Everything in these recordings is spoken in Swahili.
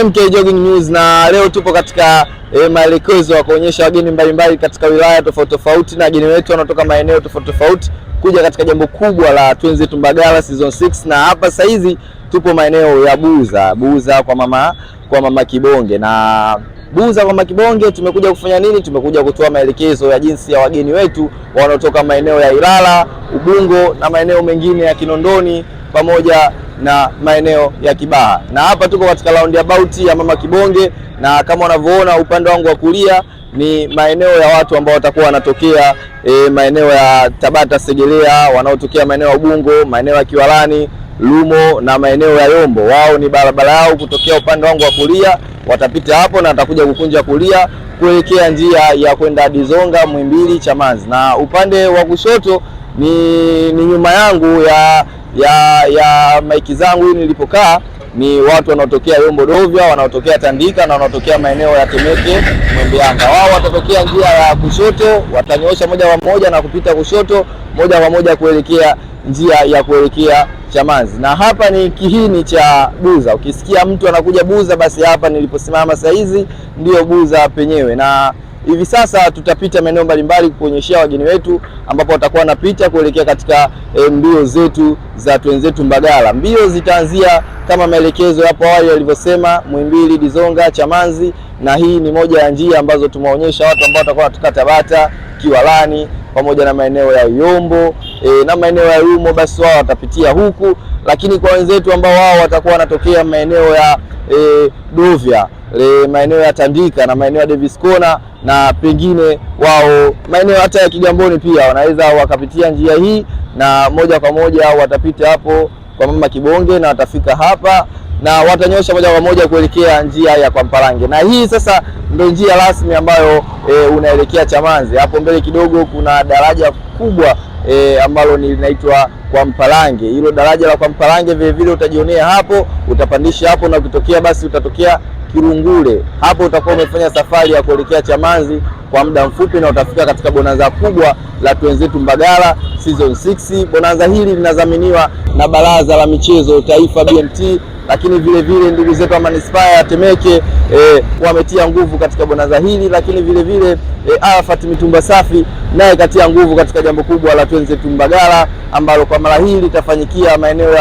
MK Jogging News, na leo tupo katika maelekezo ya kuonyesha wageni mbalimbali katika wilaya tofauti tofauti, na wageni wetu wanatoka maeneo tofauti tofauti kuja katika jambo kubwa la Twenzetu Mbagala season 6. Na hapa sasa hizi tupo maeneo ya Buza kwa mama Kibonge. Na Buza kwa mama Kibonge tumekuja kufanya nini? Tumekuja kutoa maelekezo ya jinsi ya wageni wetu wanaotoka maeneo ya Ilala, Ubungo na maeneo mengine ya Kinondoni pamoja na maeneo ya Kibaha. Na hapa tuko katika roundabout ya mama Kibonge, na kama unavyoona upande wangu wa kulia ni maeneo ya watu ambao watakuwa wanatokea maeneo ya Tabata Segerea, wanaotokea maeneo ya Ubungo, maeneo ya Kiwalani, Lumo na maeneo ya Yombo. Wao ni barabara yao kutokea upande wangu wa kulia, watapita hapo na watakuja kukunja kulia kuelekea njia ya kwenda Dizonga, Muhimbili, Chamazi. Na upande wa kushoto ni nyuma yangu ya maiki zangu nilipokaa ni watu wanaotokea Yombo Dovya, wanaotokea Tandika na wanaotokea maeneo ya Temeke, Mwembeanga. Wao watatokea njia ya kushoto, watanyosha moja kwa moja na kupita kushoto moja kwa moja kuelekea njia ya kuelekea Chamazi. Na hapa ni kihini cha Buza. Ukisikia mtu anakuja Buza, basi hapa niliposimama sasa hizi ndio Buza penyewe. Na hivi sasa tutapita maeneo mbalimbali kuonyeshia wageni wetu ambapo watakuwa wanapita kuelekea katika mbio zetu za Twenzetu Mbagala. Mbio zitaanzia kama maelekezo hapo awali yalivyosema, Muhimbili, Dizonga, Chamazi, na hii ni moja ya njia ambazo tumeonyesha watu ambao watakuwa wanatoka Tabata, Kiwalani pamoja na maeneo ya Yombo na maeneo ya Lumo, basi wao watapitia huku. Lakini kwa wenzetu ambao wao watakuwa wanatokea maeneo ya Dovya, maeneo ya Tandika na maeneo ya Davis Corner na pengine wao maeneo hata ya Kigamboni pia wanaweza wakapitia njia hii, na moja kwa moja watapita hapo kwa mama Kibonge na watafika hapa na watanyosha moja kwa moja kuelekea njia ya kwa Mpalange. Na hii sasa ndio njia rasmi ambayo unaelekea Chamazi. Hapo mbele kidogo kuna daraja kubwa ambalo linaitwa kwa Mpalange. Hilo daraja la kwa Mpalange vile vile utajionea hapo, utapandisha hapo na ukitokea basi utatokea Kirungule. Hapo utakuwa umefanya safari ya kuelekea Chamazi kwa muda mfupi na utafika katika bonanza kubwa la Twenzetu Mbagala season 6. Bonanza hili linadhaminiwa na Baraza la Michezo Taifa BMT, lakini vile vile ndugu zetu wa manispaa ya Temeke wametia nguvu katika bonanza hili, lakini vile vile Arafat Mitumba Safi naye katia nguvu katika jambo kubwa la Twenzetu Mbagala ambalo kwa mara hii litafanyikia maeneo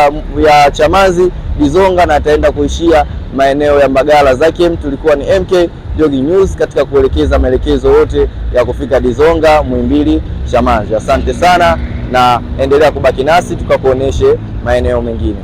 ya Chamazi, Dizonga na ataenda kuishia maeneo ya Mbagala. Zakem tulikuwa ni MK Jogging News katika kuelekeza maelekezo yote ya kufika Dizonga, Muhimbili, Chamazi. Asante sana na endelea kubaki nasi tukakuoneshe maeneo mengine.